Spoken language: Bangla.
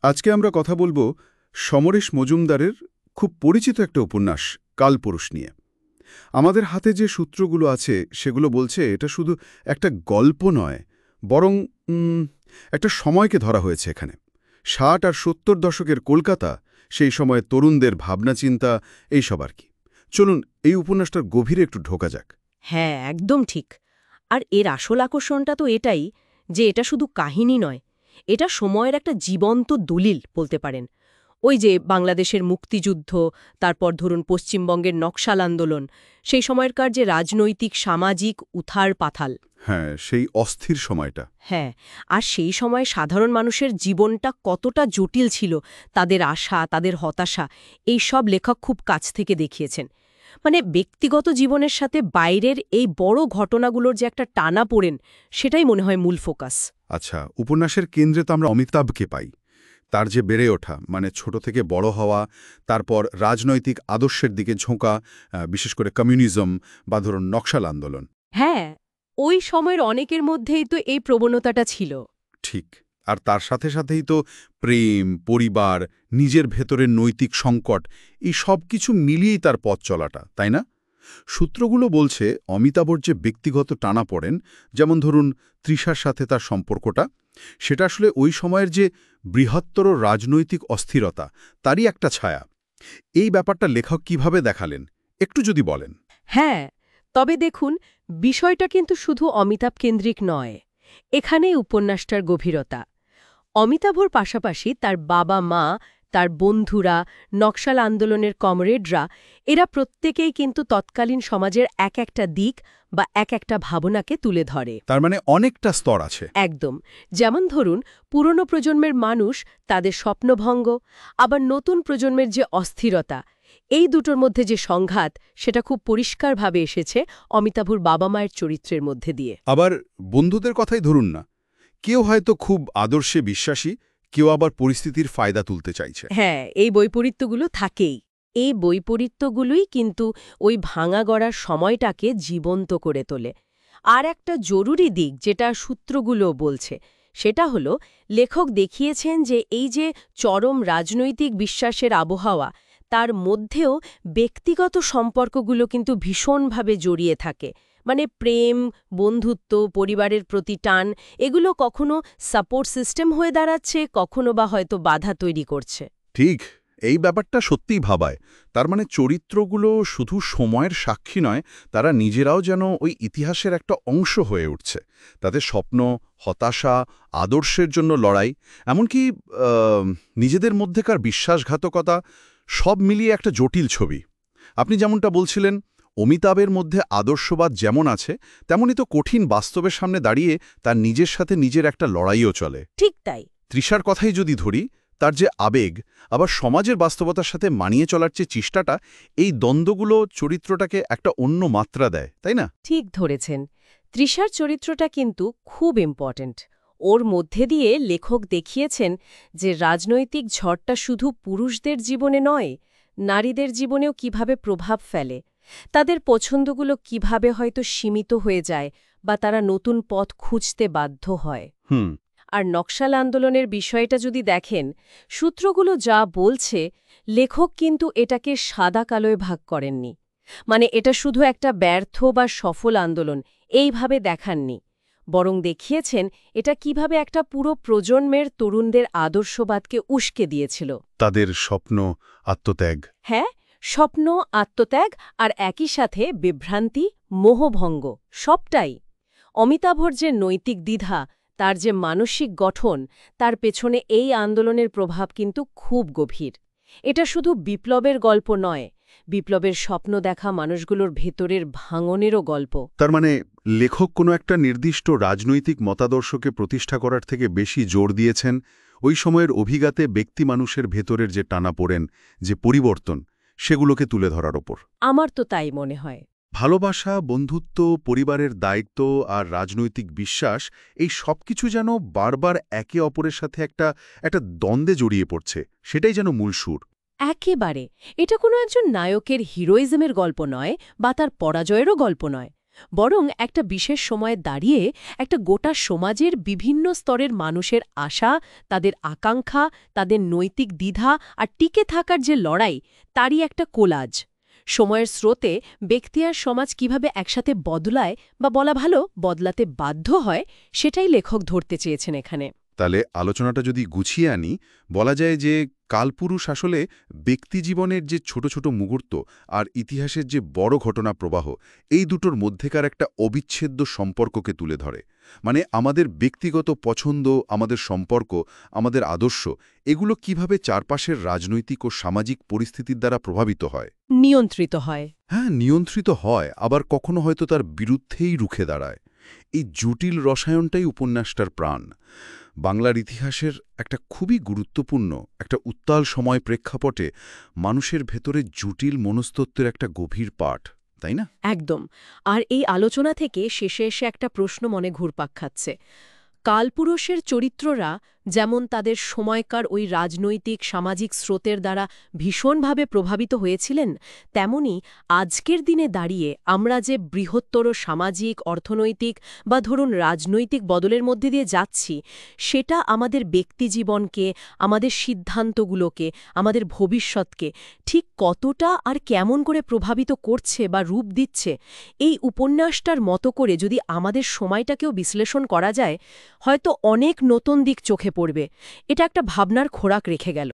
আজকে আমরা কথা বলবো সমরেশ মজুমদারের খুব পরিচিত একটা উপন্যাস কালপুরুষ নিয়ে। আমাদের হাতে যে সূত্রগুলো আছে সেগুলো বলছে এটা শুধু একটা গল্প নয়, বরং একটা সময়কে ধরা হয়েছে এখানে। ৬০ আর ৭০ দশকের কলকাতা, সেই সময় তরুণদের ভাবনা চিন্তা, এইসব আর কি। চলুন এই উপন্যাসটার গভীরে একটু ঢোকা যাক। হ্যাঁ, একদম ঠিক। আর এর আসল আকর্ষণটা তো এটাই যে এটা শুধু কাহিনী নয়, এটা সময়ের একটা জীবন্ত দলিল বলতে পারেন। ওই যে বাংলাদেশের মুক্তিযুদ্ধ, তারপর ধরুন পশ্চিমবঙ্গের নকশাল আন্দোলন, সেই সময়কার যে রাজনৈতিক সামাজিক উথাল পাথাল। হ্যাঁ, সেই অস্থির সময়টা। হ্যাঁ, আর সেই সময় সাধারণ মানুষের জীবনটা কতটা জটিল ছিল, তাদের আশা, তাদের হতাশা, এই সব লেখক খুব কাছ থেকে দেখিয়েছেন। মানে ব্যক্তিগত জীবনের সাথে বাইরের এই বড় ঘটনাগুলোর যে একটা টানাপোড়েন, সেটাই মনে হয় মূল ফোকাস। আচ্ছা, উপন্যাসের কেন্দ্রে তো আমরা অমিতাভকে পাই। তার যে বেড়ে ওঠা, মানে ছোট থেকে বড় হওয়া, তারপর রাজনৈতিক আদর্শের দিকে ঝোঁকা, বিশেষ করে কমিউনিজম বা ধরুন নকশাল আন্দোলন। হ্যাঁ, ওই সময়ের অনেকের মধ্যেই তো এই প্রবণতাটা ছিল। ঠিক। আর তার সাথে সাথেই তো প্রেম, পরিবার, নিজের ভেতরের নৈতিক সংকট, এই সব কিছু মিলিয়েই তার পথ চলাটা, তাই না? সূত্রগুলো বলছে অমিতাভর যে ব্যক্তিগত টানাপোড়েন, যেমন ধরুন তৃষার সাথে তার সম্পর্কটা, সেটা আসলে ওই সময়ের যে বৃহত্তর রাজনৈতিক অস্থিরতা, তারই একটা ছায়া। এই ব্যাপারটা লেখক কিভাবে দেখালেন, একটু যদি বলেন। হ্যাঁ, তবে দেখুন, বিষয়টা কিন্তু শুধু অমিতাভ কেন্দ্রিক নয়। এখানেই উপন্যাসটার গভীরতা। অমিতাভর পাশাপাশি তার বাবা-মা, তার বন্ধুরা, নকশাল আন্দোলনের কমরেডরা, এরা প্রত্যেকেই কিন্তু তৎকালীন সমাজের এক একটা দিক বা এক একটা ভাবনাকে তুলে ধরে। তার মানে অনেকটা স্তর আছে। একদম। যেমন ধরুন, পুরনো প্রজন্মের মানুষ, তাদের স্বপ্নভঙ্গ, আবার নতুন প্রজন্মের যে অস্থিরতা, এই দুটোর মধ্যে যে সংঘাত, সেটা খুব পরিষ্কারভাবে এসেছে অমিতাভর বাবা-মায়ের চরিত্রের মধ্যে দিয়ে। আবার বন্ধুদের কথাই ধরুন না, কেউ হয়তো খুব আদর্শে বিশ্বাসী, কেউ আবার পরিস্থিতির ফায়দা তুলতে চাইছে। হ্যাঁ, এই বৈপরীত্যগুলো থাকেই। এই বৈপরীত্যগুলোই কিন্তু ওই ভাঙা গড়ার সময়টাকে জীবন্ত করে তোলে। আর একটা জরুরি দিক যেটা সূত্রগুলো বলছে, সেটা হলো লেখক দেখিয়েছেন যে এই যে চরম রাজনৈতিক বিশ্বাসের আবহাওয়া, তার মধ্যেও ব্যক্তিগত সম্পর্কগুলো কিন্তু ভীষণভাবে জড়িয়ে থাকে। মানে প্রেম, বন্ধুত্ব, পরিবারের প্রতি টান, এগুলো কখনো সাপোর্ট সিস্টেম হয়ে দাঁড়াচ্ছে, কখনো বা হয়তো বাধা তৈরি করছে। ঠিক, এই ব্যাপারটা সত্যিই ভাবায়। তার মানে চরিত্রগুলো শুধু সময়ের সাক্ষী নয়, তারা নিজেরাও যেন ওই ইতিহাসের একটা অংশ হয়ে উঠছে। তাদের স্বপ্ন, হতাশা, আদর্শের জন্য লড়াই, এমনকি নিজেদের মধ্যেকার বিশ্বাসঘাতকতা, সব মিলিয়ে একটা জটিল ছবি। আপনি যেমনটা বলছিলেন, অমিতাভের মধ্যে আদর্শবাদ যেমন আছে, তেমনই তো কঠিন বাস্তবের সামনে দাঁড়িয়ে তার নিজের সাথে নিজের একটা লড়াইও চলে। ঠিক তাই। তৃষার কথাই যদি ধরি, তার যে আবেগ, আবার সমাজের বাস্তবতার সাথে মানিয়ে চলার যে চেষ্টাটা, এই দ্বন্দ্বগুলো চরিত্রটাকে একটা অন্য মাত্রা দেয়, তাই না? ঠিক ধরেছেন। তৃষার চরিত্রটা কিন্তু খুব ইম্পর্ট্যান্ট। ওর মধ্যে দিয়ে লেখক দেখিয়েছেন যে রাজনৈতিক ঝড়টা শুধু পুরুষদের জীবনে নয়, নারীদের জীবনেও কিভাবে প্রভাব ফেলে, তাদের পছন্দগুলো কিভাবে হয়তো সীমিত হয়ে যায় বা তারা নতুন পথ খুঁজতে বাধ্য হয়। হুম। আর নকশাল আন্দোলনের বিষয়টা যদি দেখেন, সূত্রগুলো যা বলছে, লেখক কিন্তু এটাকে সাদা কালোয় ভাগ করেননি। মানে এটা শুধু একটা ব্যর্থ বা সফল আন্দোলন এইভাবে দেখাননি, বরং দেখিয়েছেন এটা কিভাবে একটা পুরো প্রজন্মের তরুণদের আদর্শবাদকে উস্কে দিয়েছিল। তাদের স্বপ্ন, আত্মত্যাগ। হ্যাঁ, স্বপ্ন, আত্মত্যাগ আর একই সাথে বিভ্রান্তি, মোহভঙ্গ, সবটাই। অমিতাভর যে নৈতিক দ্বিধা, তার যে মানসিক গঠন, তার পেছনে এই আন্দোলনের প্রভাব কিন্তু খুব গভীর। এটা শুধু বিপ্লবের গল্প নয়, বিপ্লবের স্বপ্ন দেখা মানুষগুলোর ভেতরের ভাঙনেরও গল্প। তার মানে লেখক কোনো একটা নির্দিষ্ট রাজনৈতিক মতাদর্শকে প্রতিষ্ঠা করার থেকে বেশি জোর দিয়েছেন ওই সময়ের অভিজ্ঞাতে ব্যক্তি মানুষের ভেতরের যে টানাপোড়েন, যে পরিবর্তন, সেগুলোকে তুলে ধরার ওপর। আমার তো তাই মনে হয়। ভালোবাসা, বন্ধুত্ব, পরিবারের দায়িত্ব আর রাজনৈতিক বিশ্বাস, এই সব কিছু যেন বারবার একে অপরের সাথে একটা দ্বন্দ্বে জড়িয়ে পড়ছে, সেটাই যেন মূল সুর। একেবারে। এটা কোনো একজন নায়কের হিরোইজমের গল্প নয় বা তার পরাজয়েরও গল্প নয়। বরং একটা বিশেষ সময়ে দাঁড়িয়ে একটা গোটা সমাজের বিভিন্ন স্তরের মানুষের আশা, তাদের আকাঙ্ক্ষা, তাদের নৈতিক দ্বিধা আর টিকে থাকার যে লড়াই, তারই একটা কোলাজ। সময়ের স্রোতে ব্যক্তি আর সমাজ কিভাবে একসাথে বদলায় বা বলা ভালো বদলাতে বাধ্য হয়, সেটাই লেখক ধরতে চেয়েছেন এখানে। তাহলে আলোচনাটা যদি গুছিয়ে আনি, বলা যায় যে কালপুরুষ আসলে ব্যক্তিজীবনের যে ছোট ছোট মুহূর্ত আর ইতিহাসের যে বড় ঘটনা প্রবাহ, এই দুটোর মধ্যেকার একটা অবিচ্ছেদ্য সম্পর্ককে তুলে ধরে। মানে আমাদের ব্যক্তিগত পছন্দ, আমাদের সম্পর্ক, আমাদের আদর্শ, এগুলো কিভাবে চারপাশের রাজনৈতিক ও সামাজিক পরিস্থিতির দ্বারা প্রভাবিত হয়। নিয়ন্ত্রিত হয়। হ্যাঁ, নিয়ন্ত্রিত হয়, আবার কখনো হয়তো তার বিরুদ্ধেই রুখে দাঁড়ায়। এই জটিল রসায়নটাই উপন্যাসটার প্রাণ। বাংলার ইতিহাসের একটা খুবই গুরুত্বপূর্ণ, একটা উত্তাল সময় প্রেক্ষাপটে মানুষের ভেতরে জটিল মনস্তত্ত্বের একটা গভীর পাঠ, তাই না? একদম। আর এই আলোচনা থেকে শেষে এসে একটা প্রশ্ন মনে ঘুরপাক খাচ্ছে। কালপুরুষের চরিত্ররা যেমন তাদের সময়কার ওই রাজনৈতিক সামাজিক স্রোতের দ্বারা ভীষণভাবে প্রভাবিত হয়েছিলেন, তেমনি আজকের দিনে দাঁড়িয়ে আমরা যে বৃহত্তর সামাজিক, অর্থনৈতিক বা ধরুন রাজনৈতিক বদলের মধ্যে দিয়ে যাচ্ছি, সেটা আমাদের ব্যক্তিজীবনকে, আমাদের সিদ্ধান্তগুলোকে, আমাদের ভবিষ্যৎকে ঠিক কতটা আর কেমন করে প্রভাবিত করছে বা রূপ দিচ্ছে, এই উপন্যাসটার মতো করে যদি আমাদের সময়টাকেও বিশ্লেষণ করা যায়, হয়তো অনেক নতুন দিক চোখে পড়বে। এটা একটা ভাবনার খোরাক রেখে গেল।